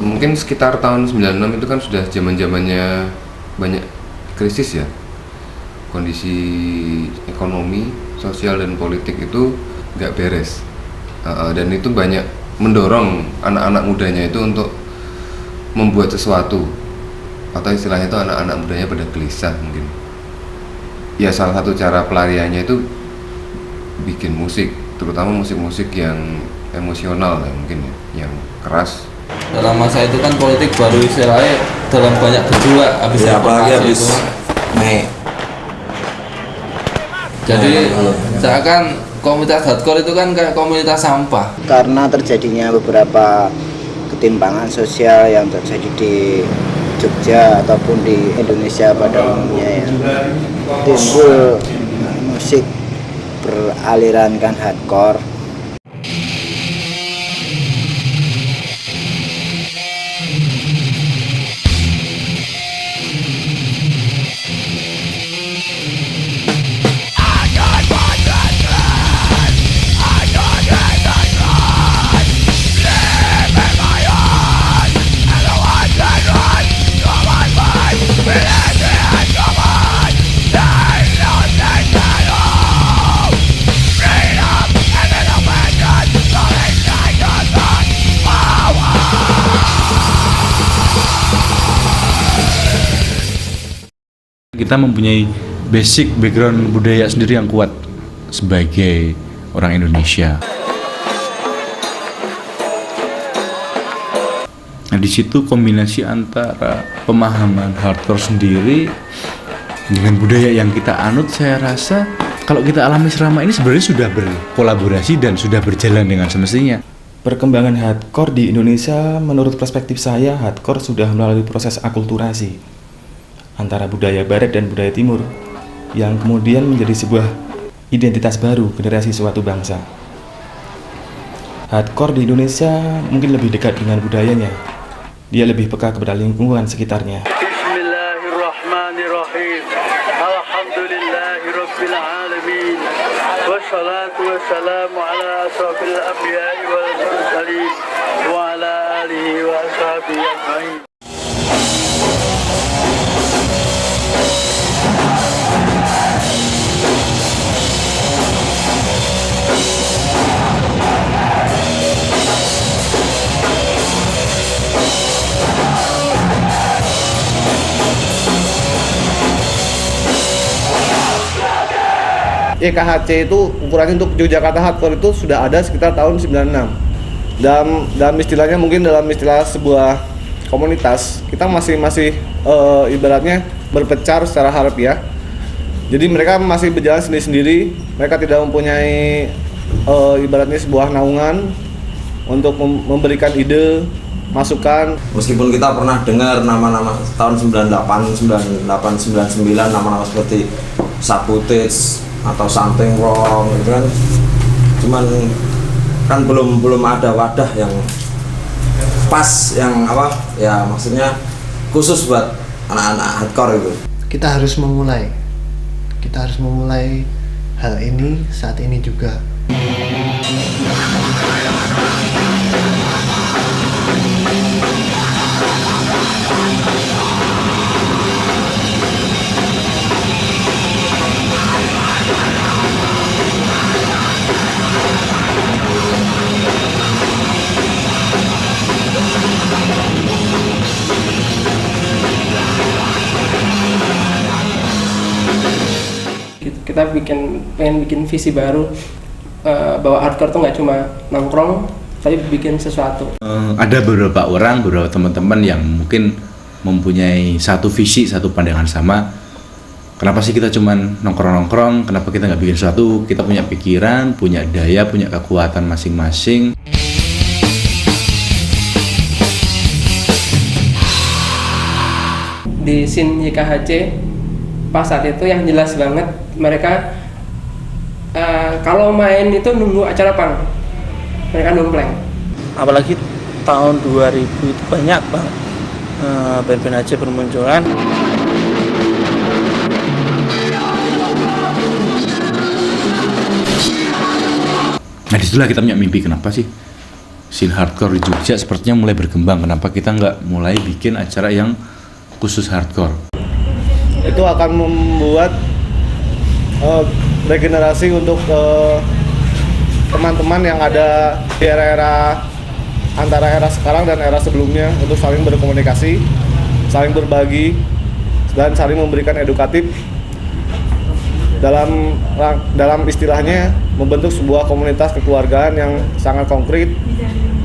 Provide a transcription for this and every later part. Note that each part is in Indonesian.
mungkin sekitar tahun 96 itu kan sudah zaman-zamannya banyak krisis ya. Kondisi ekonomi, sosial dan politik itu nggak beres. Dan itu banyak mendorong anak-anak mudanya itu untuk membuat sesuatu, atau istilahnya itu anak-anak mudanya pada gelisah mungkin. Ya salah satu cara pelariannya itu bikin musik, terutama musik-musik yang emosional ya mungkin ya, yang keras. Dalam masa itu kan politik baru istilahnya dalam banyak berdua habis ya, apalagi habis itu. Mei. Jadi seakan komunitas hardcore itu kan kayak komunitas sampah. Karena terjadinya beberapa ketimpangan sosial yang terjadi di Jogja ataupun di Indonesia pada umumnya ya, timbul musik beralirankan hardcore. Kita mempunyai basic background budaya sendiri yang kuat sebagai orang Indonesia. Nah, di situ kombinasi antara pemahaman hardcore sendiri dengan budaya yang kita anut, saya rasa kalau kita alami selama ini sebenarnya sudah berkolaborasi dan sudah berjalan dengan semestinya. Perkembangan hardcore di Indonesia, menurut perspektif saya, hardcore sudah melalui proses akulturasi antara budaya barat dan budaya timur yang kemudian menjadi sebuah identitas baru generasi suatu bangsa. Hardcore di Indonesia mungkin lebih dekat dengan budayanya. Dia lebih peka kepada lingkungan sekitarnya. Bismillahirrahmanirrahim. Alhamdulillahirabbil alamin. Wassalatu wassalamu ala asrofil anbiya'i wal mursalin wa ala alihi wa ashabihi ajmain. YKHC itu ukurannya untuk Yogyakarta Hardcore itu sudah ada sekitar tahun 96. Dalam istilahnya, mungkin dalam istilah sebuah komunitas, kita masih ibaratnya berpencar secara harfiah. Jadi mereka masih berjalan sendiri-sendiri, mereka tidak mempunyai ibaratnya sebuah naungan untuk memberikan ide, masukan. Meskipun kita pernah dengar nama-nama tahun 98, 98, 99, nama-nama seperti Sabotage atau Something Wrong gitu kan, cuman kan belum ada wadah yang pas, yang apa ya, maksudnya khusus buat anak-anak hardcore itu. Kita harus memulai hal ini saat ini juga. Kita pengen bikin visi baru, bahwa hardcore tuh nggak cuma nongkrong tapi bikin sesuatu. Ada beberapa teman-teman yang mungkin mempunyai satu visi, satu pandangan sama. Kenapa sih kita cuma nongkrong-nongkrong? Kenapa kita nggak bikin sesuatu? Kita punya pikiran, punya daya, punya kekuatan masing-masing. Di scene YKHC pas saat itu yang jelas banget mereka kalau main itu nunggu acara pang, mereka numpleng. Apalagi tahun 2000 itu banyak banget band-band Aceh bermunculan. Nah disitulah kita punya mimpi, kenapa sih scene hardcore di Jogja sepertinya mulai berkembang. Kenapa kita nggak mulai bikin acara yang khusus hardcore? Itu akan membuat regenerasi untuk teman-teman yang ada di era-era antara era sekarang dan era sebelumnya untuk saling berkomunikasi, saling berbagi, dan saling memberikan edukatif dalam istilahnya membentuk sebuah komunitas kekeluargaan yang sangat konkret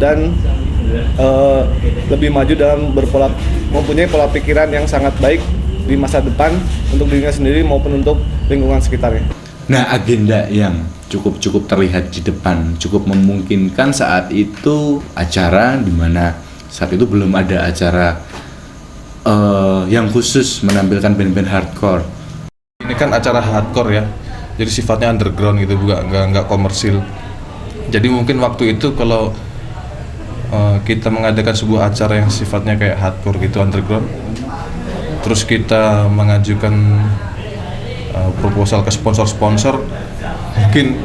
dan lebih maju dalam mempunyai pola pikiran yang sangat baik di masa depan untuk dirinya sendiri maupun untuk lingkungan sekitarnya. Nah, agenda yang cukup terlihat di depan cukup memungkinkan saat itu acara di mana saat itu belum ada acara yang khusus menampilkan band-band hardcore. Ini kan acara hardcore ya, jadi sifatnya underground gitu, nggak komersil. Jadi mungkin waktu itu kalau kita mengadakan sebuah acara yang sifatnya kayak hardcore gitu, underground, terus kita mengajukan proposal ke sponsor-sponsor, mungkin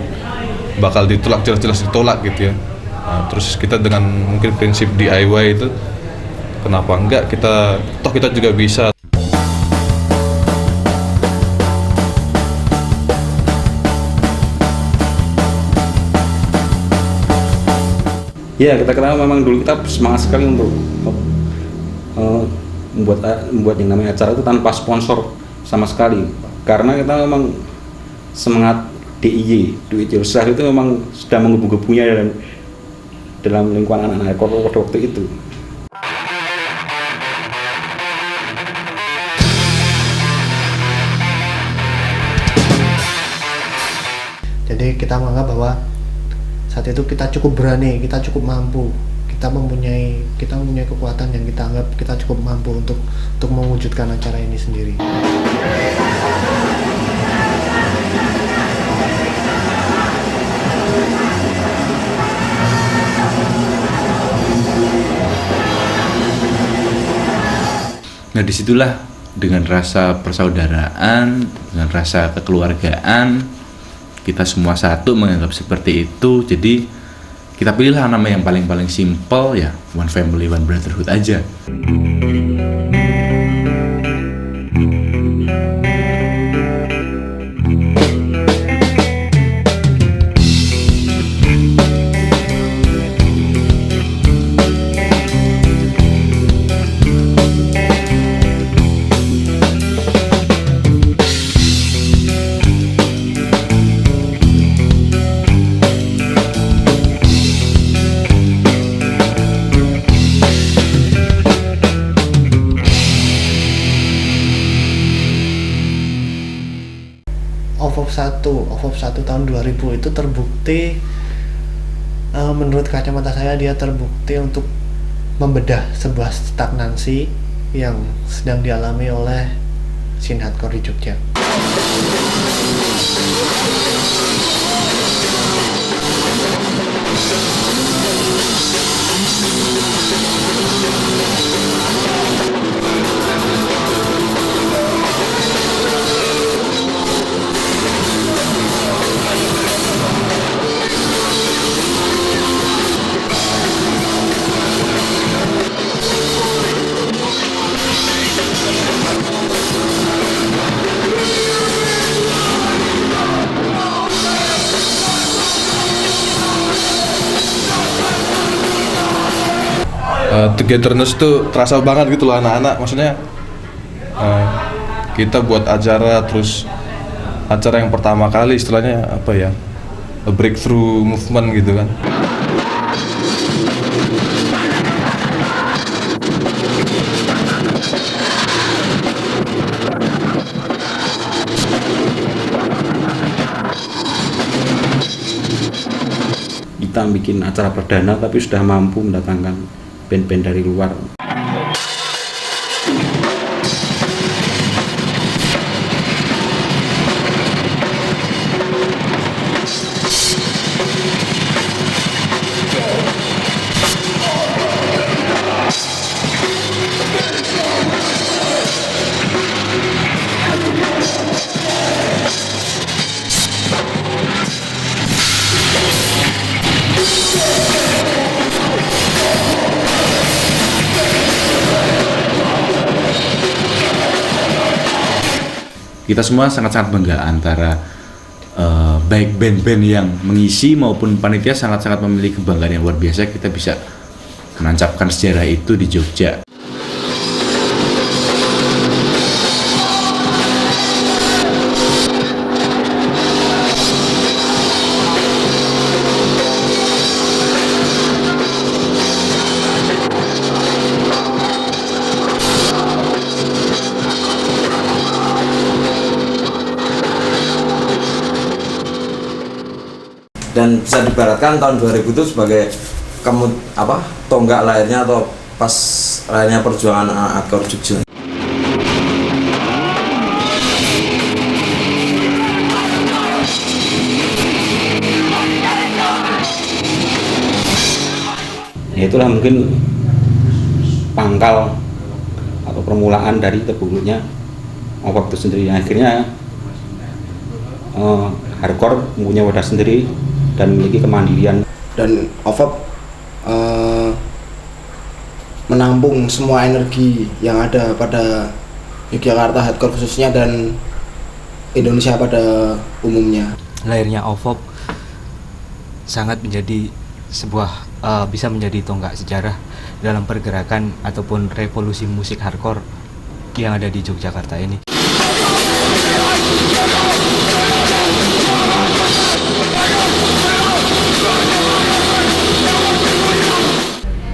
bakal ditolak, jelas-jelas ditolak gitu ya. Terus kita dengan mungkin prinsip DIY itu, kenapa enggak, kita juga bisa. Ya, kita memang dulu kita semangat sekali untuk membuat yang namanya acara itu tanpa sponsor sama sekali, karena kita memang semangat DIY, do it yourself itu memang sudah menggebu-gebunya dalam lingkungan anak-anak waktu itu. Jadi kita menganggap bahwa saat itu kita cukup berani, kita cukup mampu, kita mempunyai kekuatan yang kita anggap kita cukup mampu untuk mewujudkan acara ini sendiri. Nah, disitulah dengan rasa persaudaraan, dengan rasa kekeluargaan, kita semua satu menganggap seperti itu. Jadi kita pilihlah nama yang paling simple, ya One Family One Brotherhood aja. OVOP 1 tahun 2000 itu terbukti, menurut kacamata saya dia terbukti untuk membedah sebuah stagnansi yang sedang dialami oleh scene hardcore di Jogja. Togetherness tuh terasa banget gitu loh anak-anak, maksudnya kita buat acara, terus acara yang pertama kali istilahnya apa ya, a breakthrough movement gitu kan. Kita bikin acara perdana tapi sudah mampu mendatangkan band-band dari luar. kita semua sangat-sangat bangga antara baik band-band yang mengisi maupun panitia sangat-sangat memiliki kebanggaan yang luar biasa kita bisa menancapkan sejarah itu di Jogja. Dan bisa dibaratkan tahun 2000 itu sebagai tonggak lahirnya atau pas lahirnya perjuangan hardcore Jogja. Ya itulah mungkin pangkal atau permulaan dari terbentuknya OVOP itu sendiri. Akhirnya hardcore mempunyai wadah sendiri dan memiliki kemandirian. Dan OVOP menampung semua energi yang ada pada Yogyakarta hardcore khususnya dan Indonesia pada umumnya. Lahirnya OVOP sangat menjadi sebuah bisa menjadi tonggak sejarah dalam pergerakan ataupun revolusi musik hardcore yang ada di Yogyakarta ini.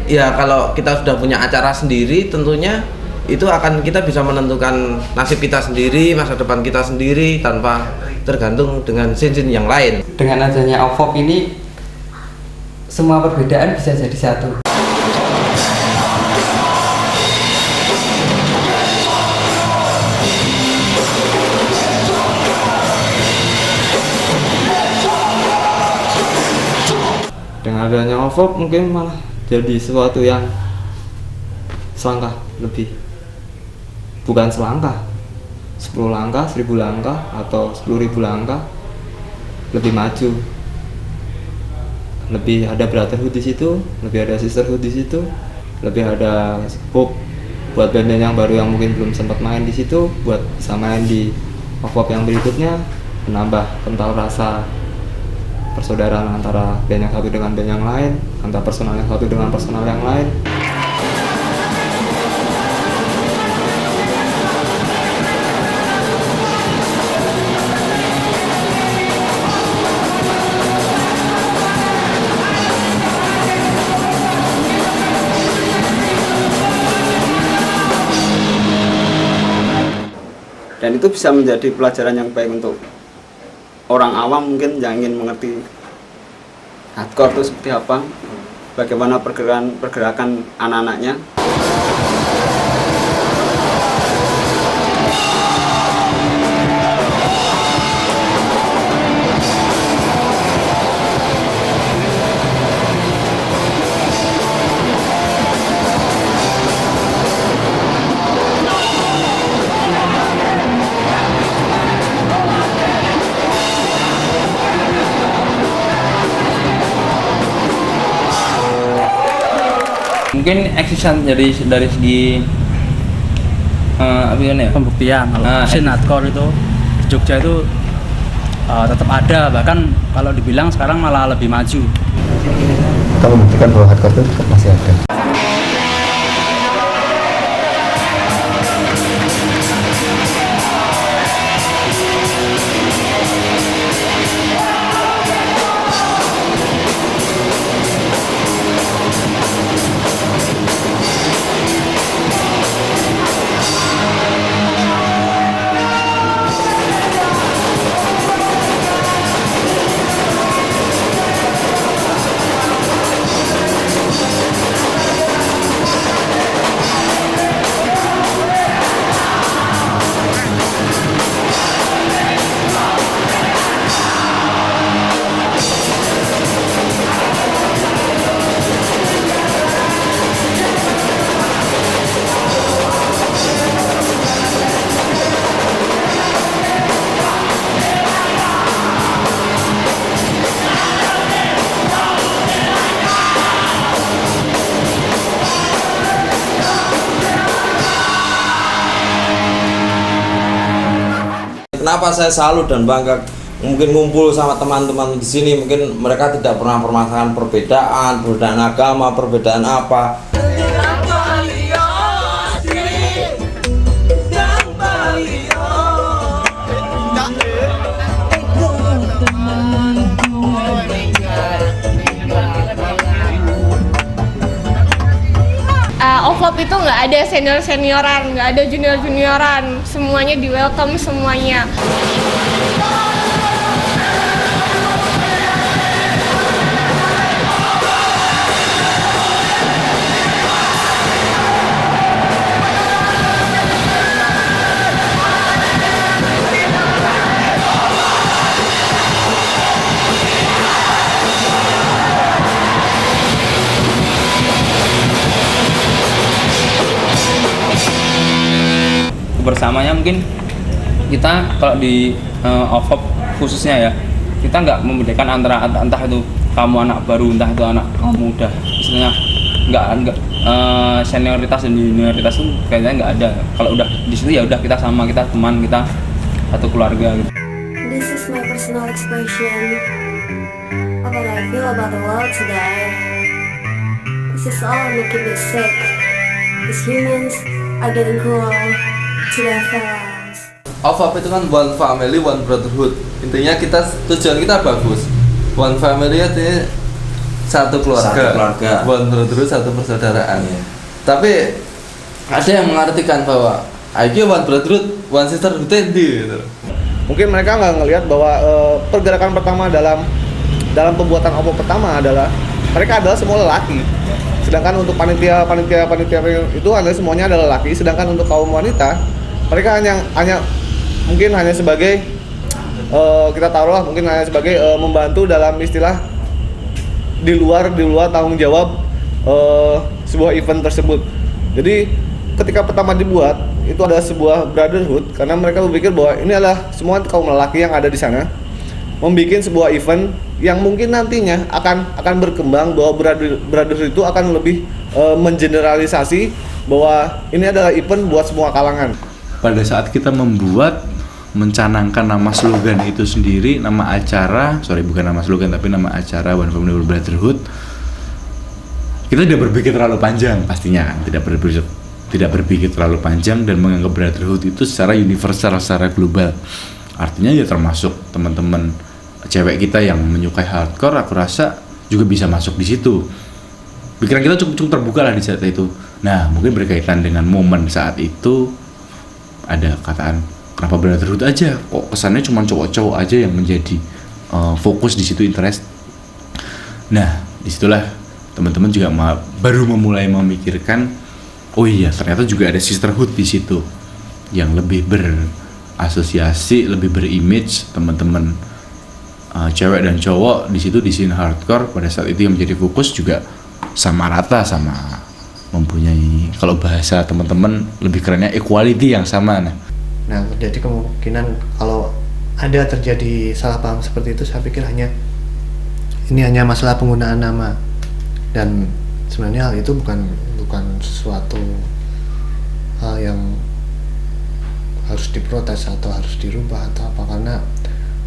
Ya kalau kita sudah punya acara sendiri tentunya itu akan kita bisa menentukan nasib kita sendiri, masa depan kita sendiri tanpa tergantung dengan scene-scene yang lain. Dengan adanya OVOP ini semua perbedaan bisa jadi satu. Dengan adanya OVOP mungkin malah jadi sesuatu yang selangkah lebih, bukan selangkah, 10 langkah, 1000 langkah atau 10.000 langkah lebih maju, lebih ada brotherhood di situ, lebih ada sisterhood di situ, lebih ada hope buat band-band yang baru yang mungkin belum sempat main di situ buat bisa main di OVOP yang berikutnya, menambah kental rasa persaudaraan antara band yang satu dengan band yang lain, antara personal yang satu dengan personal yang lain. Dan itu bisa menjadi pelajaran yang baik untuk orang awam mungkin yang ingin mengerti hardcore itu seperti apa, bagaimana pergerakan anak-anaknya. Mungkin eksistensi dari segi pembuktian. Kalau scene hardcore itu di Jogja itu tetap ada, bahkan kalau dibilang sekarang malah lebih maju. Kita membuktikan bahwa hardcore itu tetap masih ada. kenapa saya salut dan bangga mungkin ngumpul sama teman-teman di sini, mungkin mereka tidak pernah permasalahan perbedaan agama, perbedaan apa. OVOP itu nggak ada senior-senioran, nggak ada junior-junioran, semuanya di welcome semuanya. Bersamanya mungkin kita kalau di OVOP khususnya ya, kita nggak membedakan antara entah itu kamu anak baru, entah itu anak kamu muda, istilahnya nggak senioritas dan junioritas itu kayaknya nggak ada. Kalau udah di situ ya udah kita sama, kita teman, kita satu keluarga gitu. This is my personal expression of what I feel about the world today. This is all making me sick. These humans are getting cruel to their fellows. OVOP itu kan one family, one brotherhood. Intinya kita tujuan kita bagus. One family artinya satu keluarga. One brotherhood, satu persaudaraan. Tapi ada yang mengartikan bahwa ayo one brotherhood, one sisterhood gitu. Mungkin mereka nggak ngelihat bahwa pergerakan pertama dalam pembuatan OVOP pertama adalah mereka adalah semua lelaki. Sedangkan untuk panitia itu adalah semuanya adalah laki. Sedangkan untuk kaum wanita mereka mungkin hanya sebagai kita taruhlah mungkin hanya sebagai membantu dalam istilah di luar tanggung jawab sebuah event tersebut. Jadi ketika pertama dibuat itu adalah sebuah brotherhood karena mereka berpikir bahwa ini adalah semua kaum lelaki yang ada di sana membuat sebuah event yang mungkin nantinya akan berkembang bahwa brotherhood itu akan lebih mengeneralisasi bahwa ini adalah event buat semua kalangan. Pada saat kita mencanangkan nama slogan itu sendiri, nama acara, bukan nama slogan tapi nama acara One Family One Brotherhood, kita tidak berpikir terlalu panjang pastinya kan, tidak berpikir terlalu panjang dan menganggap brotherhood itu secara universal, secara global. Artinya ya termasuk teman-teman cewek kita yang menyukai hardcore, aku rasa juga bisa masuk di situ. Pikiran kita cukup terbuka lah di saat itu. Nah, mungkin berkaitan dengan momen saat itu ada kataan kenapa brotherhood aja, kok kesannya cuma cowok-cowok aja yang menjadi fokus di situ, interest. Nah, disitulah teman-teman juga baru memulai memikirkan, oh iya ternyata juga ada sisterhood di situ yang lebih berasosiasi, lebih berimage teman-teman cewek dan cowok di situ di scene hardcore pada saat itu yang menjadi fokus juga sama rata, sama mempunyai, kalau bahasa teman-teman lebih kerennya equality yang sama. Nah, jadi kemungkinan kalau ada terjadi salah paham seperti itu, saya pikir ini hanya masalah penggunaan nama, dan sebenarnya hal itu bukan sesuatu hal yang harus diprotes atau harus dirubah atau apa, karena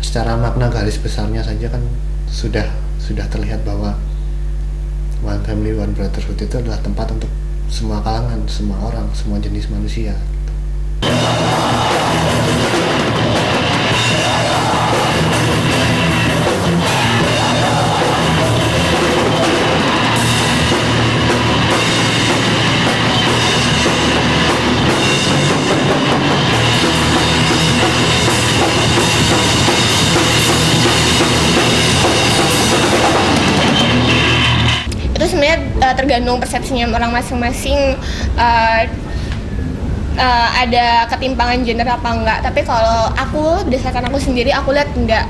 secara makna garis besarnya saja kan sudah terlihat bahwa One Family One Brotherhood itu adalah tempat untuk semua kalangan, semua orang, semua jenis manusia. Itu sebenarnya tergantung persepsinya orang masing-masing, ada ketimpangan gender apa enggak. Tapi kalau aku, berdasarkan aku sendiri, aku lihat enggak,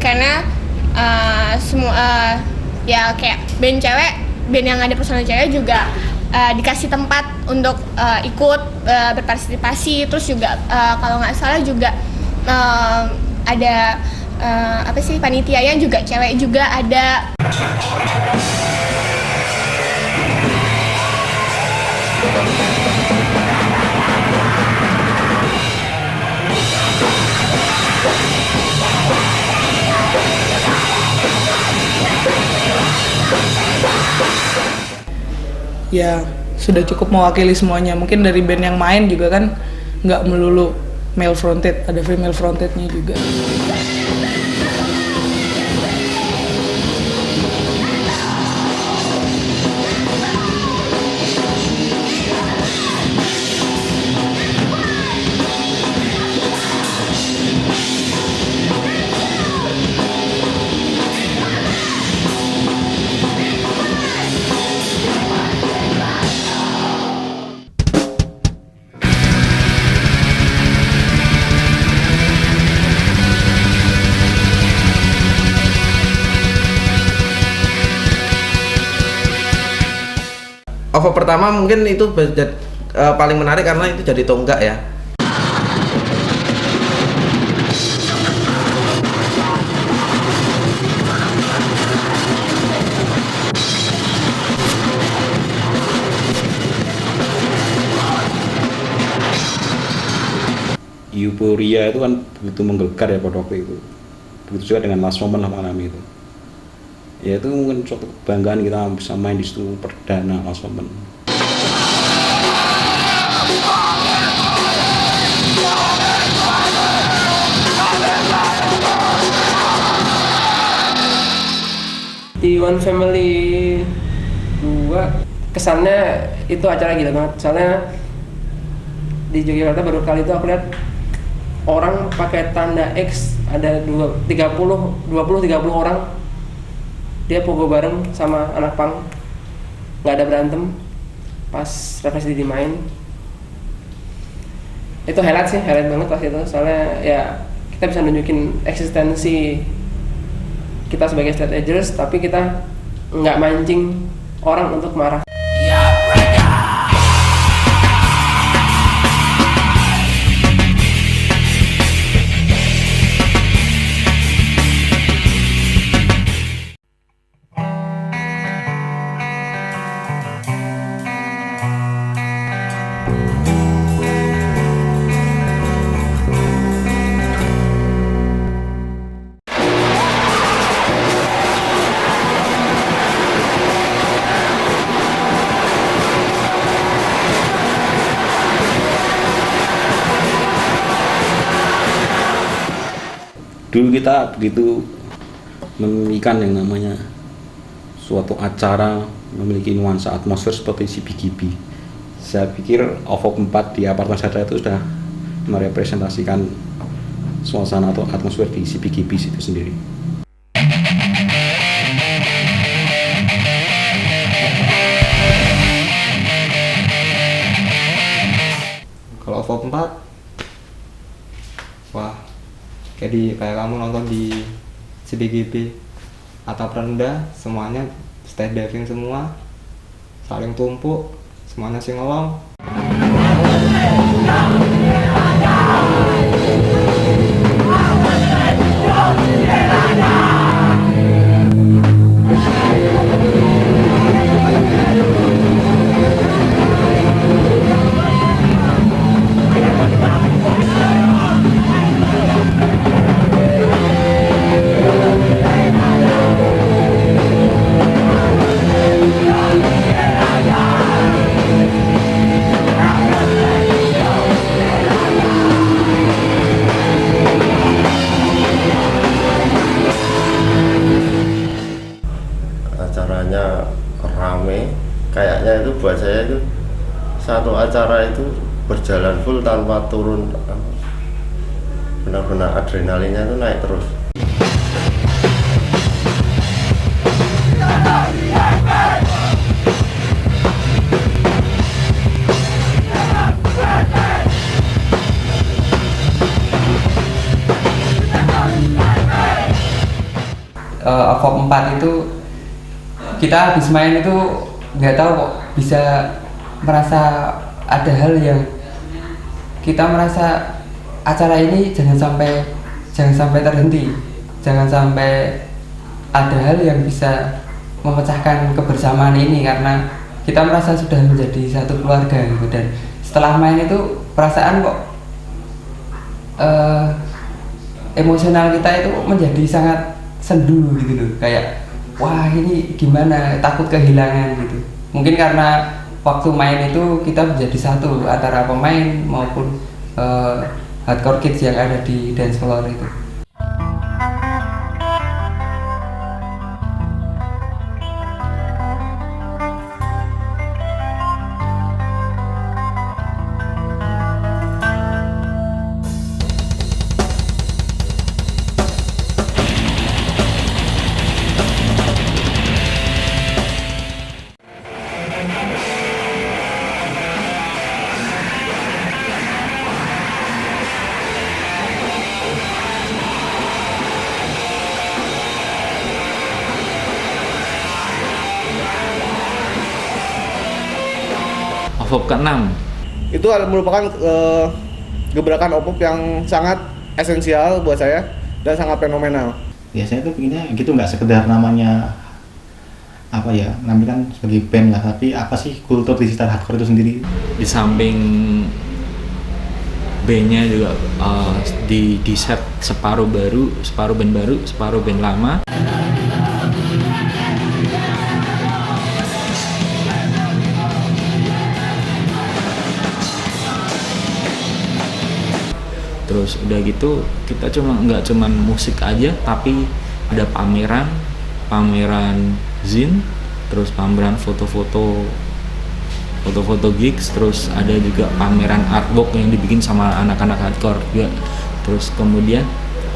karena semua ya kayak band yang ada personal cewek juga dikasih tempat untuk ikut berpartisipasi. Terus juga kalau nggak salah juga ada panitianya juga cewek juga ada. Ya sudah cukup mewakili semuanya. Mungkin dari band yang main juga kan nggak melulu male fronted, ada female frontednya juga. OVO pertama mungkin itu paling menarik karena itu jadi tonggak ya. Euforia itu kan begitu menggelegar ya pada waktu itu. Begitu juga dengan Last Moment lah malam itu. Ya itu mungkin suatu kebanggaan kita bisa main di situ perdana Last Moment. Di One Family 2 kesannya itu acara gila banget. Soalnya di Yogyakarta baru kali itu aku lihat orang pakai tanda X, ada 20-30 orang, dia pogo bareng sama anak punk, nggak ada berantem pas Revesti dimain. Itu highlight banget pas itu, soalnya ya kita bisa nunjukin eksistensi kita sebagai straight edgers, tapi kita nggak mancing orang untuk marah. Dulu kita begitu memimpikan yang namanya suatu acara memiliki nuansa atmosfer seperti CBGB. Saya pikir OVO 4 di Apartemen Sadra itu sudah merepresentasikan suasana atau atmosfer di CBGB itu sendiri. Kalau OVO 4, wah, kayak kamu nonton di CBGB, atap rendah, semuanya stage diving semua, saling tumpuk, semuanya singelong. Acaranya rame, kayaknya itu buat saya itu satu acara itu berjalan full tanpa turun, benar-benar adrenalinnya itu naik terus. OVO 4 itu kita habis main itu nggak tahu kok bisa merasa ada hal yang kita merasa acara ini jangan sampai terhenti, jangan sampai ada hal yang bisa memecahkan kebersamaan ini, karena kita merasa sudah menjadi satu keluarga gitu. Dan setelah main itu perasaan kok emosional kita itu menjadi sangat sendu gitu loh, kayak wah ini gimana, takut kehilangan gitu. Mungkin karena waktu main itu kita menjadi satu antara pemain maupun hardcore kids yang ada di dance floor itu. OVOP ke-6 itu merupakan gebrakan OVOP yang sangat esensial buat saya dan sangat fenomenal. Biasanya tuh pengennya gitu, nggak sekedar namanya apa ya, menampilkan sebagai band lah, tapi apa sih kultur digital hardcore itu sendiri. Di samping bandnya juga di set separuh baru, separuh band baru, separuh band lama. Terus udah gitu kita nggak cuman musik aja, tapi ada pameran zin, terus pameran foto-foto gigs, terus ada juga pameran artwork yang dibikin sama anak-anak hardcore juga. Terus kemudian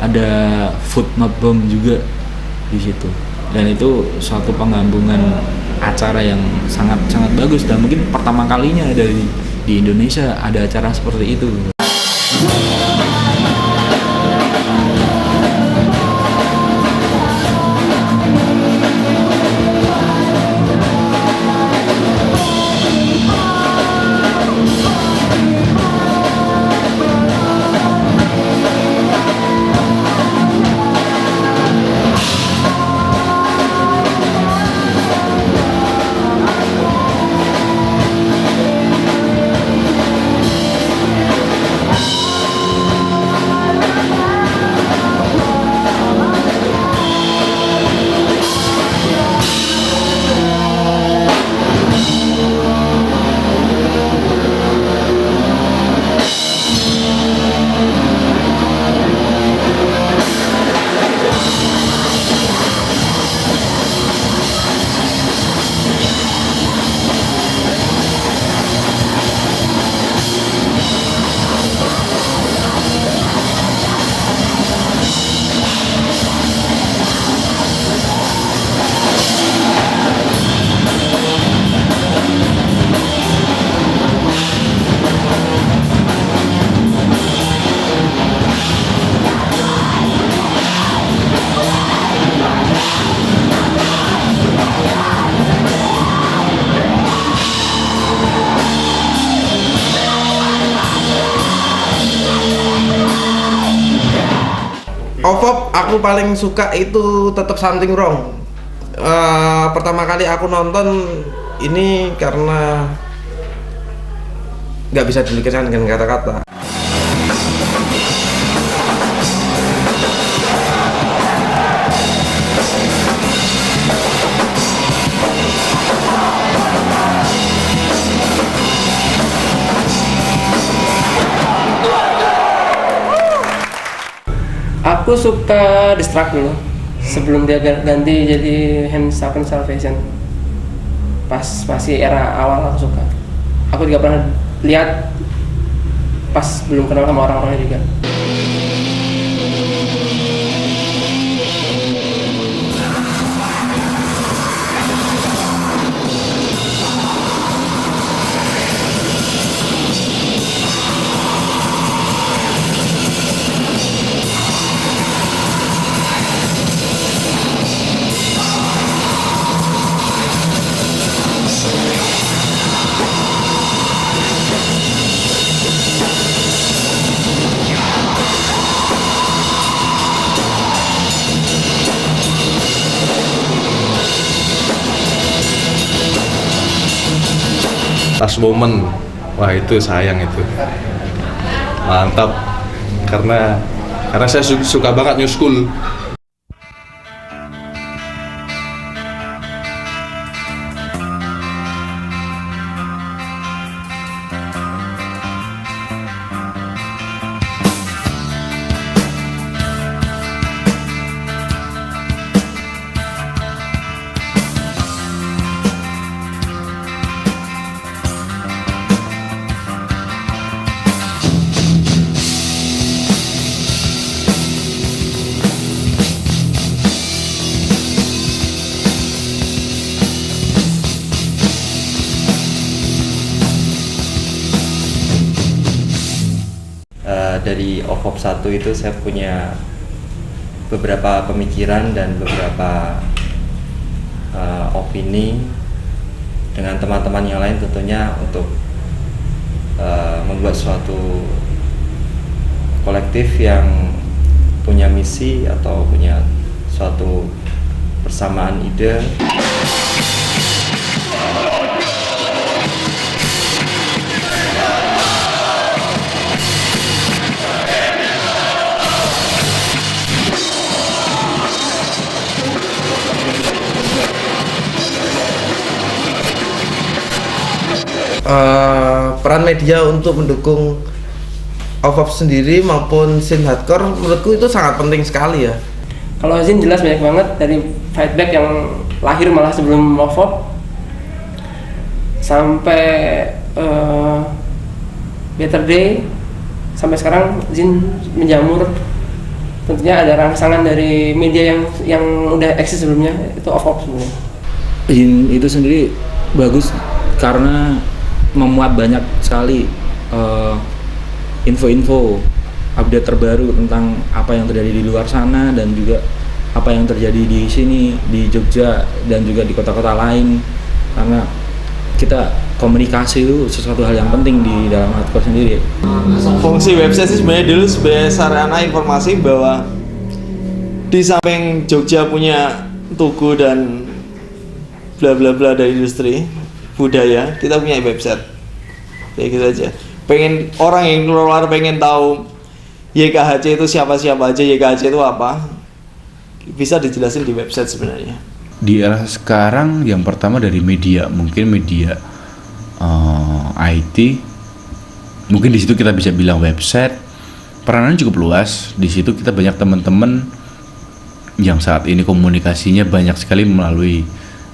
ada food not bomb juga di situ. Dan itu suatu penggabungan acara yang sangat bagus dan mungkin pertama kalinya di Indonesia ada acara seperti itu. OVOP aku paling suka itu tetap Something Wrong. Pertama kali aku nonton ini karena nggak bisa dilukisan dengan kata-kata. Aku suka Destruct dulu sebelum dia ganti jadi Hands Up and Salvation. Pas masih era awal aku suka. Aku juga pernah lihat pas belum kenal sama orang-orangnya juga. Last Moment, wah itu sayang itu, mantap karena karena saya suka banget New School. Dari OVOP 1 itu saya punya beberapa pemikiran dan beberapa opini dengan teman-teman yang lain tentunya untuk membuat suatu kolektif yang punya misi atau punya suatu persamaan ide. Peran media untuk mendukung OVOP sendiri maupun scene hardcore menurutku itu sangat penting sekali ya. Kalau Zin jelas banyak banget dari feedback yang lahir malah sebelum OVOP sampai Better Day sampai sekarang Zin menjamur. Tentunya ada rangsangan dari media yang udah eksis sebelumnya, itu OVOP sebenarnya. Zin itu sendiri bagus karena memuat banyak sekali info-info update terbaru tentang apa yang terjadi di luar sana dan juga apa yang terjadi di sini di Jogja dan juga di kota-kota lain, karena kita komunikasi itu sesuatu hal yang penting di dalam hardcore sendiri. Fungsi website sih sebenarnya dulu sebagai sarana informasi bahwa di samping Jogja punya tugu dan bla bla bla dari industri budaya, kita punya website kayak gitu aja. Pengen orang yang luar pengen tahu YKHC itu siapa aja, YKHC itu apa, bisa dijelasin di website sebenarnya. Di era sekarang yang pertama dari media, mungkin media IT, mungkin di situ kita bisa bilang website. Peranannya cukup luas. Di situ kita banyak teman-teman yang saat ini komunikasinya banyak sekali melalui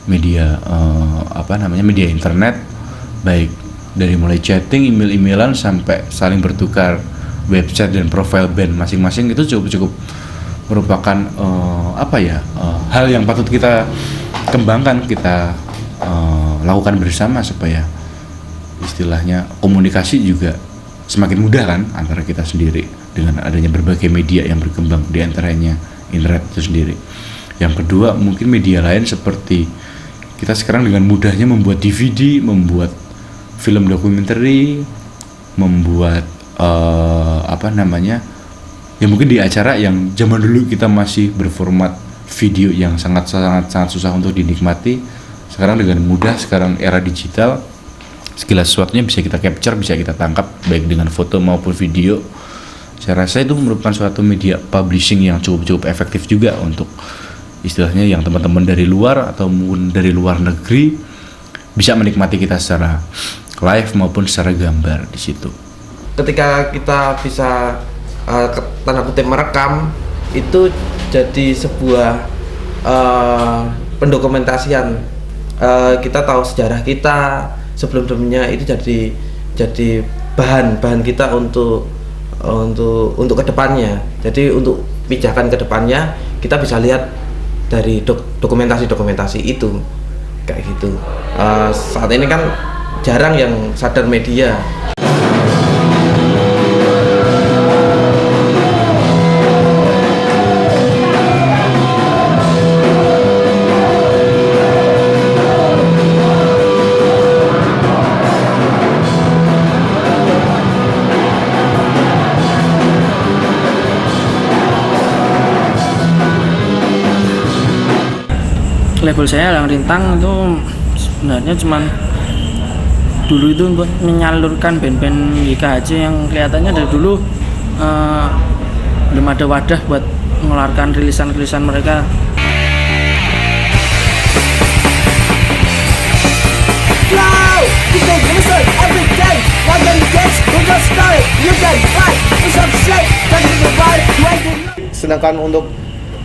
media media internet, baik dari mulai chatting, email-emailan sampai saling bertukar website dan profile band masing-masing. Itu cukup merupakan hal yang patut kita kembangkan, kita lakukan bersama supaya istilahnya komunikasi juga semakin mudah kan antara kita sendiri dengan adanya berbagai media yang berkembang, di antaranya internet itu sendiri. Yang kedua, mungkin media lain seperti kita sekarang dengan mudahnya membuat DVD, membuat film dokumenter, membuat ya mungkin di acara yang zaman dulu kita masih berformat video yang sangat susah untuk dinikmati. Sekarang dengan mudah, sekarang era digital, segala sesuatunya bisa kita capture, bisa kita tangkap baik dengan foto maupun video. Saya rasa itu merupakan suatu media publishing yang cukup efektif juga untuk istilahnya yang teman-teman dari luar ataupun dari luar negeri bisa menikmati kita secara live maupun secara gambar di situ. Ketika kita bisa tanda kutip merekam, itu jadi sebuah pendokumentasian. Kita tahu sejarah kita sebelum-sebelumnya, itu jadi bahan kita untuk kedepannya. Jadi untuk pijakan kedepannya kita bisa lihat dari dokumentasi itu kayak gitu. Saat ini kan jarang yang sadar media. Label saya Elang Rintang itu sebenarnya cuman dulu itu menyalurkan band-band YKHC yang kelihatannya dari dulu belum ada wadah buat mengeluarkan rilisan mereka. Sedangkan untuk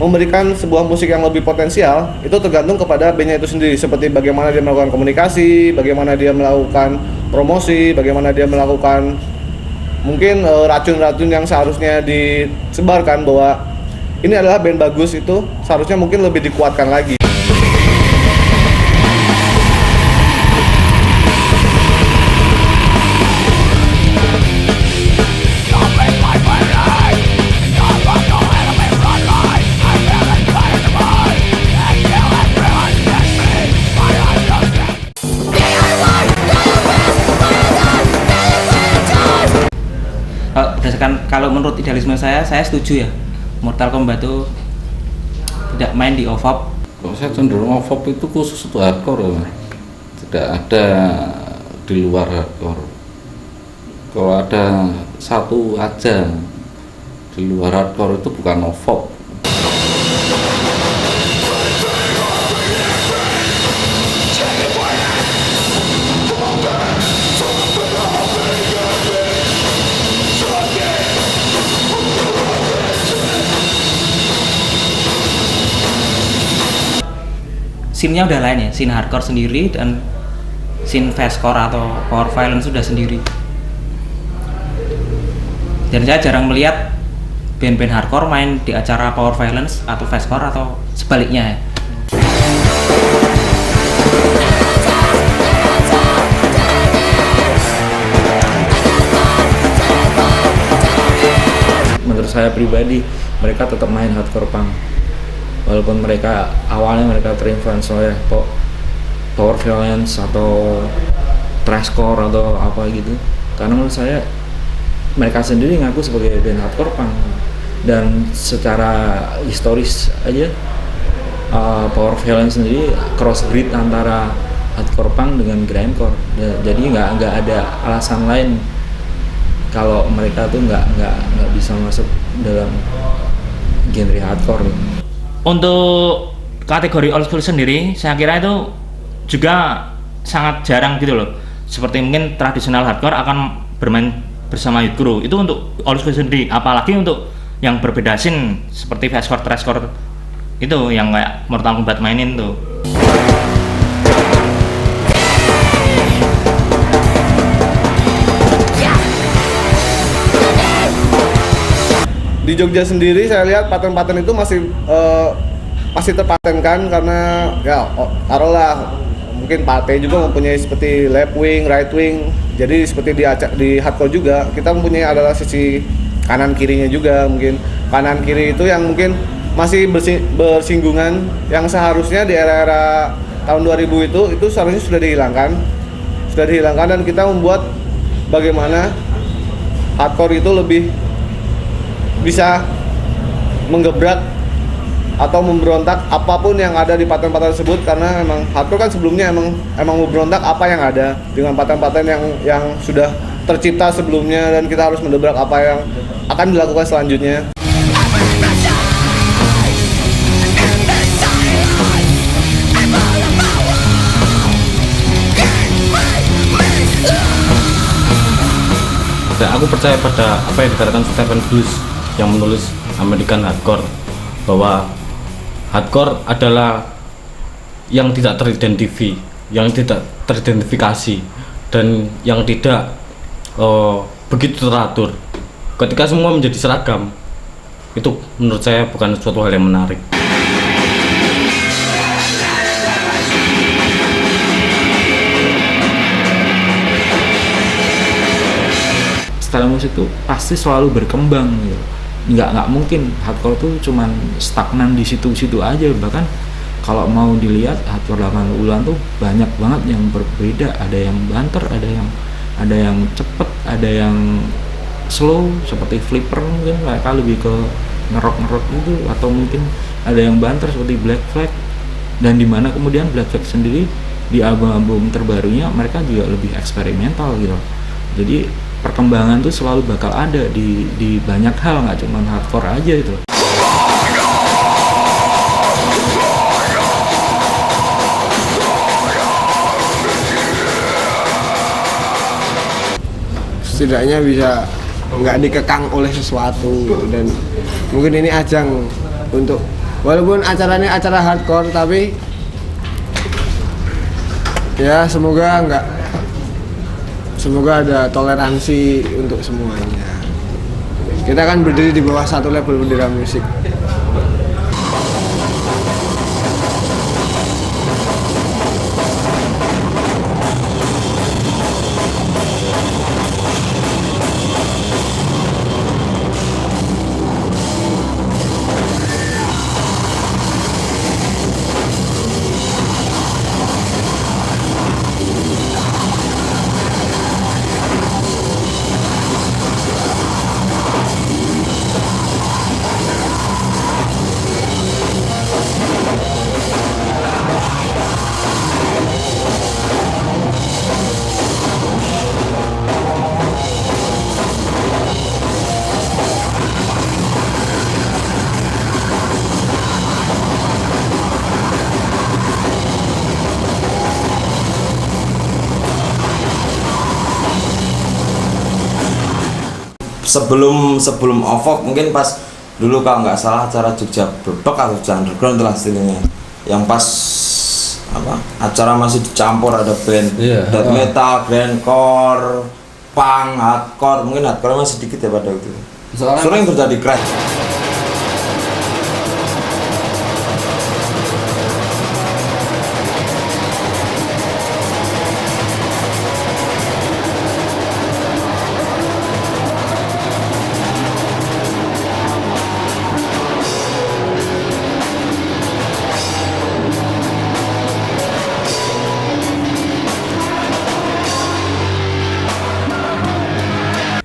memberikan sebuah musik yang lebih potensial itu tergantung kepada bandnya itu sendiri, seperti bagaimana dia melakukan komunikasi, bagaimana dia melakukan promosi, bagaimana dia melakukan mungkin racun-racun yang seharusnya disebarkan bahwa ini adalah band bagus, itu seharusnya mungkin lebih dikuatkan lagi. Berdasarkan kalau menurut idealisme saya setuju ya, Mortal Kombat itu tidak main di OVOP. Kalau saya cenderung OVOP itu khusus untuk hardcore ya. Tidak ada di luar hardcore. Kalau ada satu aja di luar hardcore itu bukan OVOP. Scene-nya udah lain ya, scene hardcore sendiri dan scene fastcore atau power violence sudah sendiri. Dan saya jarang melihat band-band hardcore main di acara power violence atau fastcore atau sebaliknya ya. Menurut saya pribadi, mereka tetap main hardcore punk. Walaupun mereka awalnya mereka terinfluence oleh power violence atau thrashcore atau apa gitu, karena menurut saya mereka sendiri ngaku sebagai band hardcore punk, dan secara historis aja power violence sendiri crossbreed antara hardcore punk dengan grindcore, jadi nggak ada alasan lain kalau mereka tuh nggak bisa masuk dalam genre hardcore. Untuk kategori old school sendiri, saya kira itu juga sangat jarang gitu loh. Seperti mungkin tradisional hardcore akan bermain bersama youth crew. Itu untuk old school sendiri. Apalagi untuk yang berbeda scene seperti fastcore, thrashcore itu yang kayak Mortal Kombat mainin tuh. Di Jogja sendiri saya lihat paten-paten itu masih terpatenkan karena ya taruhlah mungkin Pate juga mempunyai seperti left wing, right wing. Jadi seperti di hardcore juga kita mempunyai adalah sisi kanan kirinya juga, mungkin kanan kiri itu yang mungkin masih bersinggungan yang seharusnya di era-era tahun 2000 itu seharusnya sudah dihilangkan dan kita membuat bagaimana hardcore itu lebih bisa menggebrak atau memberontak apapun yang ada di paten-paten tersebut, karena memang hardcore kan sebelumnya emang memberontak apa yang ada dengan paten-paten yang sudah tercipta sebelumnya, dan kita harus mendobrak apa yang akan dilakukan selanjutnya. Dan aku percaya pada apa yang dikatakan Stephen Blues yang menulis American Hardcore, bahwa hardcore adalah yang tidak teridentifikasi dan yang tidak begitu teratur. Ketika semua menjadi seragam, itu menurut saya bukan suatu hal yang menarik. Style musik tuh pasti selalu berkembang gitu. Nggak mungkin hardcore tuh cuman stagnan di situ-situ aja. Bahkan kalau mau dilihat hardcore 80-an tuh banyak banget yang berbeda. Ada yang banter, ada yang cepet, ada yang slow seperti Flipper, mungkin mereka lebih ke ngerok gitu, atau mungkin ada yang banter seperti Black Flag. Dan dimana kemudian Black Flag sendiri di album-album terbarunya mereka juga lebih eksperimental gitu. Jadi perkembangan tuh selalu bakal ada di banyak hal, nggak cuma hardcore aja itu. Setidaknya bisa nggak dikekang oleh sesuatu, dan mungkin ini ajang untuk, walaupun acaranya acara hardcore, tapi ya semoga ada toleransi untuk semuanya. Kita kan berdiri di bawah satu label bendera musik. sebelum OVOG mungkin pas dulu kalau nggak salah acara Jogja Brebek atau Jogja Underground itulah istilahnya, yang pas acara masih dicampur, ada band death metal, grindcore, punk, hardcore, mungkin hardcore masih sedikit ya pada itu. Sering terjadi crash.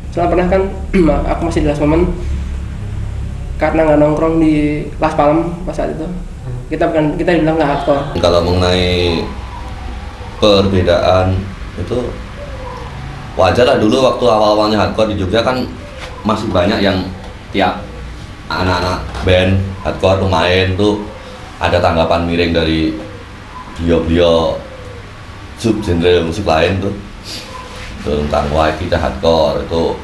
Soalnya pernah kan aku masih di Last Moment, karena nggak nongkrong di Las Palem pas saat itu, kita dibilang nggak hardcore. Kalau mengenai perbedaan itu wajar lah. Dulu waktu awal-awalnya hardcore di Jogja kan masih banyak yang tiap anak-anak band hardcore pemain tuh ada tanggapan miring dari beliau-beliau sub genre musik lain tuh tentang wah kita hardcore itu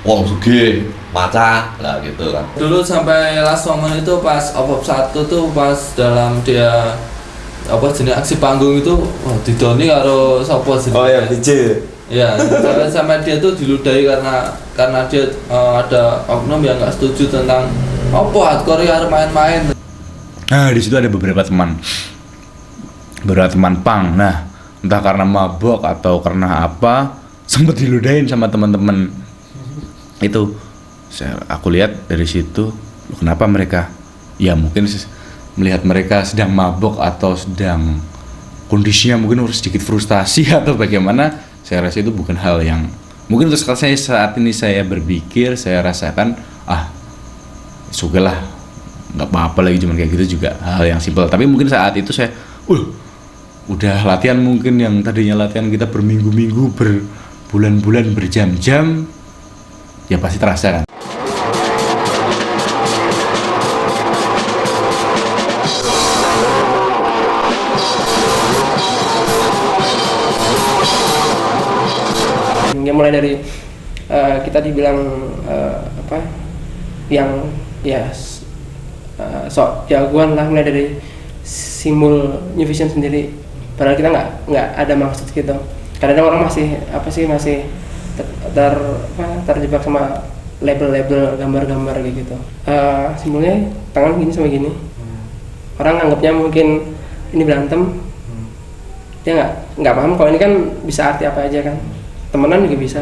wong sugih maca lah gitu kan. Dulu sampai Last Moment itu pas OVOG 1 tuh pas dalam dia jenis aksi panggung itu didoni karo sapa jenenge. Oh ya DJ. Ya, sampai dia tuh diludahi karena dia ada oknum yang nggak setuju tentang hardcore harus main-main. Nah, di situ ada beberapa teman pang. Nah, entah karena mabok atau karena apa, sempat diludahin sama teman-teman. Itu aku lihat dari situ, kenapa mereka? Ya mungkin melihat mereka sedang mabok atau sedang kondisinya mungkin harus sedikit frustasi atau bagaimana. Saya rasa itu bukan hal yang mungkin untuk saya saat ini saya berpikir, saya rasakan sugahlah, nggak apa-apa lagi, cuman kayak gitu juga hal yang simpel. Tapi mungkin saat itu saya udah latihan, mungkin yang tadinya latihan kita berminggu-minggu, berbulan-bulan, berjam-jam, ya pasti terasa kan. Ya mulai dari kita dibilang yang ya sok jagoan lah, mulai dari simbol New Vision sendiri, padahal kita nggak ada maksud gitu. Kadang orang masih terjebak sama label-label, gambar-gambar kayak gitu. Simbolnya tangan gini sama gini, orang anggapnya mungkin ini berantem, dia nggak paham kalau ini kan bisa arti apa aja kan, temenan juga bisa.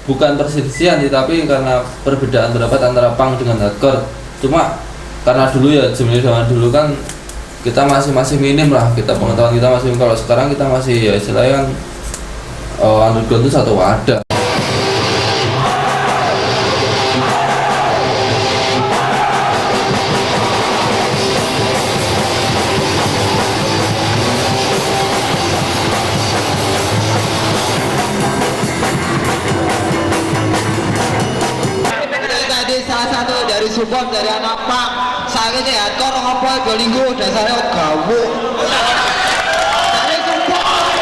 Bukan perselisihan sih, tapi karena perbedaan pendapat antara punk dengan hardcore. Cuma karena dulu ya, zaman dulu kan kita masih minim lah, kita pengetahuan kita masih minim. Kalau sekarang kita masih ya istilahnya kan underground itu satu wadah. support dari anak pang. Saya ini hardcore ngopo Bolinggo dasarnya gawuk. Dari support.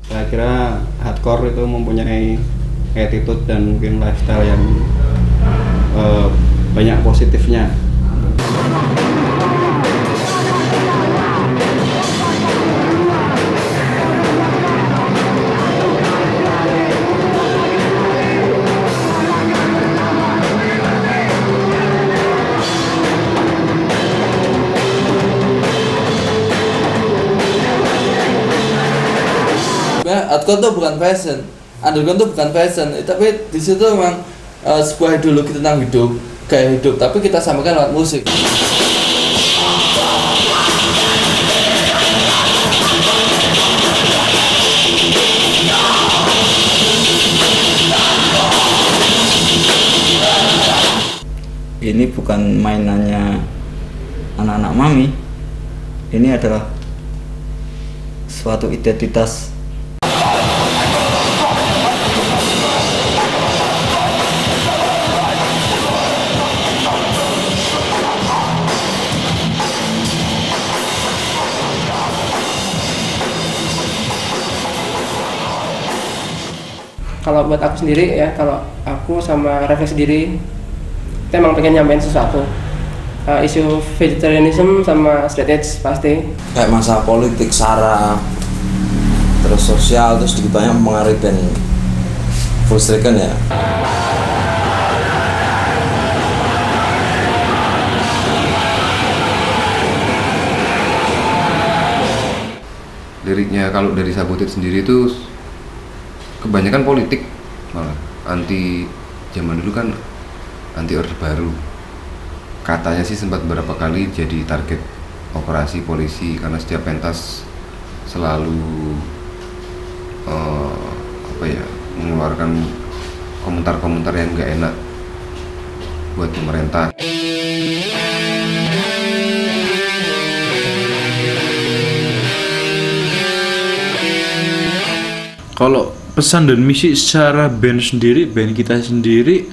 Saya kira hardcore itu mempunyai attitude dan mungkin lifestyle yang banyak positifnya. Hardcore tuh bukan fashion, underground tuh bukan fashion, tapi di situ memang sebuah ideologi tentang hidup, gaya hidup, tapi kita samakan lewat musik. Ini bukan mainannya anak-anak mami, ini adalah suatu identitas. Kalau buat aku sendiri ya, kalau aku sama Reflex sendiri kita emang pengen nyampein sesuatu, isu vegetarianism sama straight edge pasti kayak masalah politik, sara, terus sosial, terus sedikit banyak mempengaruhi band Full Stricken ya. Liriknya kalau dari Sabotage sendiri itu kebanyakan politik, malah anti, zaman dulu kan anti orde baru. Katanya sih sempat beberapa kali jadi target operasi polisi karena setiap pentas selalu mengeluarkan komentar-komentar yang nggak enak buat pemerintah. Kalau pesan dan misi secara band sendiri, band kita sendiri,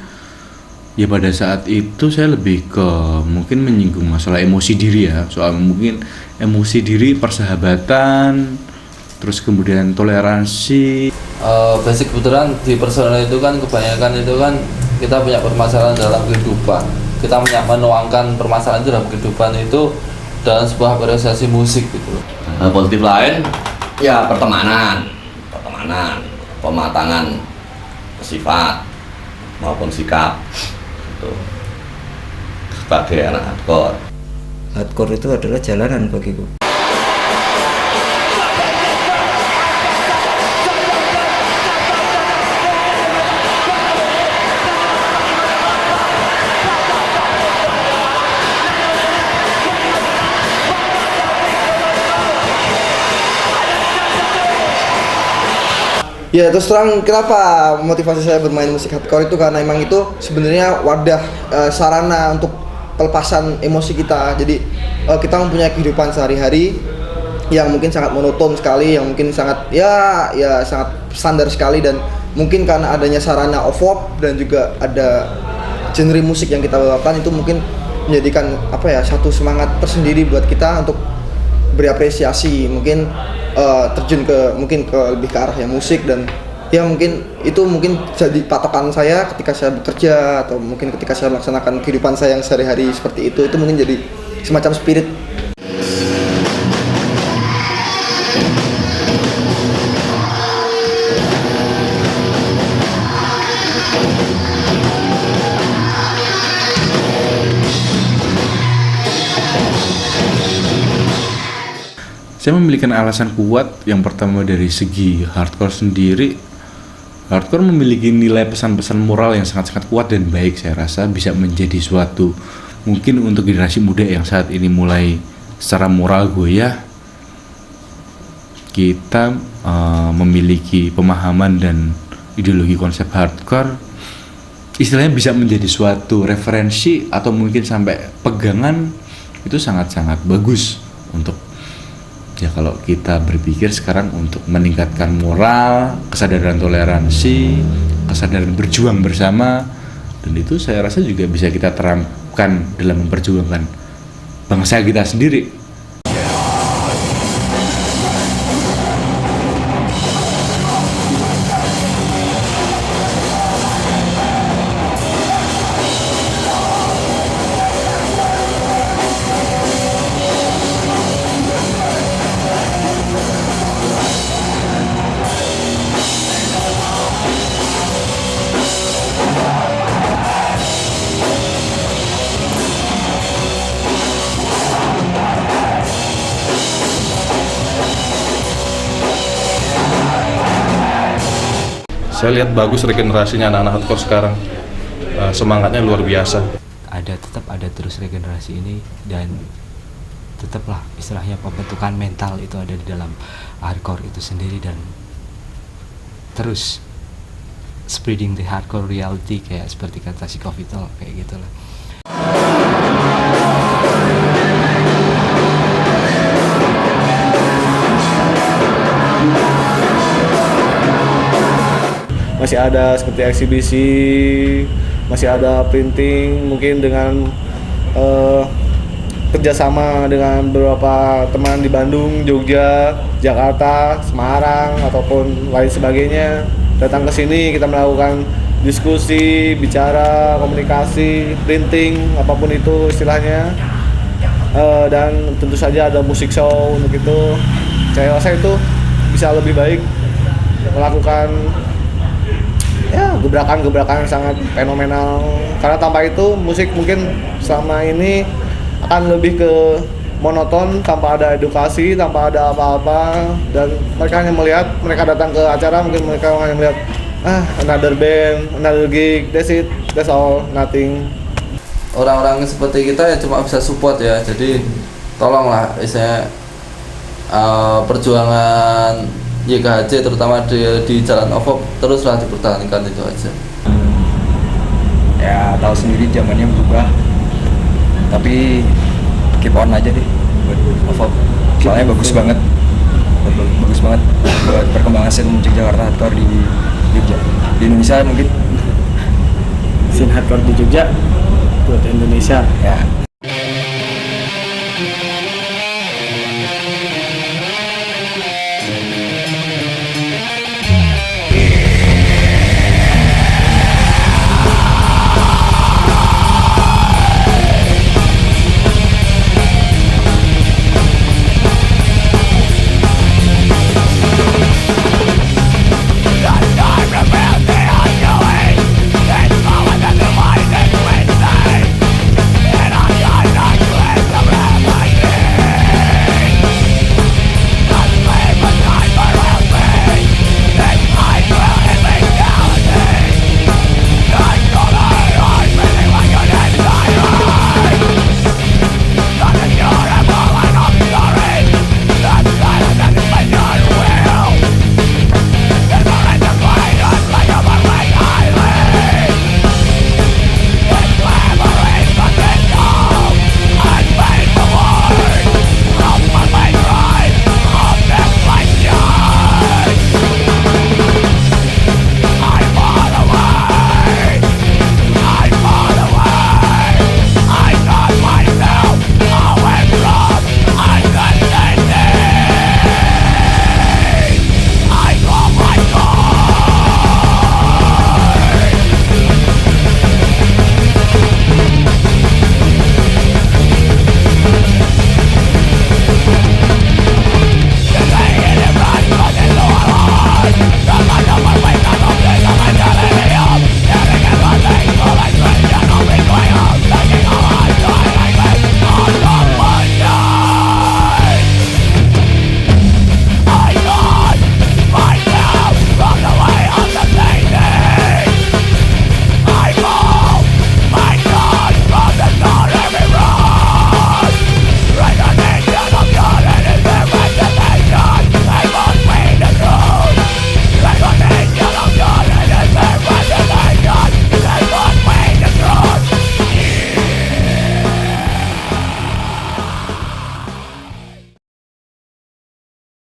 ya pada saat itu saya lebih ke mungkin menyinggung masalah emosi diri ya, soal mungkin emosi diri, persahabatan, terus kemudian toleransi. Basic kebetulan di personal itu kan kebanyakan itu kan kita punya permasalahan dalam kehidupan, kita menuangkan permasalahan itu dalam kehidupan itu dalam sebuah apresiasi musik gitu. Hal positif lain ya pertemanan, pematangan sifat maupun sikap itu sebagai anak hardcore. Hardcore itu adalah jalanan bagiku. Ya terus terang kenapa motivasi saya bermain musik hardcore itu karena emang itu sebenarnya wadah sarana untuk pelepasan emosi kita. Jadi kita mempunyai kehidupan sehari-hari yang mungkin sangat monoton sekali, yang mungkin sangat sangat standar sekali, dan mungkin karena adanya sarana OVOP dan juga ada genre musik yang kita bawakan itu mungkin menjadikan satu semangat tersendiri buat kita untuk berapresiasi, mungkin terjun lebih ke arah yang musik, dan ya mungkin itu jadi patokan saya ketika saya bekerja atau mungkin ketika saya melaksanakan kehidupan saya yang sehari-hari seperti itu mungkin jadi semacam spirit. Saya memiliki alasan kuat. Yang pertama dari segi hardcore sendiri, hardcore memiliki nilai pesan-pesan moral yang sangat-sangat kuat dan baik. Saya rasa bisa menjadi suatu, mungkin untuk generasi muda yang saat ini mulai secara moral goyah, kita memiliki pemahaman dan ideologi konsep hardcore, istilahnya bisa menjadi suatu referensi atau mungkin sampai pegangan. Itu sangat-sangat bagus untuk, ya kalau kita berpikir sekarang untuk meningkatkan moral, kesadaran toleransi, kesadaran berjuang bersama, dan itu saya rasa juga bisa kita terapkan dalam memperjuangkan bangsa kita sendiri. Saya lihat bagus regenerasinya anak-anak hardcore sekarang, semangatnya luar biasa. Tetap ada terus regenerasi ini, dan tetaplah istilahnya pembentukan mental itu ada di dalam hardcore itu sendiri, dan terus spreading the hardcore reality kayak seperti kata si Coffeetol kayak gitulah. Masih ada seperti eksibisi, masih ada printing, mungkin dengan kerjasama dengan beberapa teman di Bandung, Jogja, Jakarta, Semarang, ataupun lain sebagainya. Datang ke sini kita melakukan diskusi, bicara, komunikasi, printing, apapun itu istilahnya. Dan tentu saja ada musik show untuk itu. Saya rasa itu bisa lebih baik melakukan gebrakan-gebrakan sangat fenomenal, karena tanpa itu musik mungkin selama ini akan lebih ke monoton, tanpa ada edukasi, tanpa ada apa-apa, dan mereka hanya melihat, mereka datang ke acara mungkin mereka hanya melihat another band, another gig, that's it, that's all, nothing. Orang-orang seperti kita ya cuma bisa support ya, jadi tolonglah saya perjuangan YKHC terutama di Jalan OVOP teruslah dipertahankan, itu aja. Ya tahu sendiri zamannya berubah, tapi keep on aja deh buat OVOP, soalnya bagus banget buat perkembangan scene musik Jakarta hardcore di Jogja, di Indonesia mungkin. Scene hardcore di Jogja buat Indonesia ya.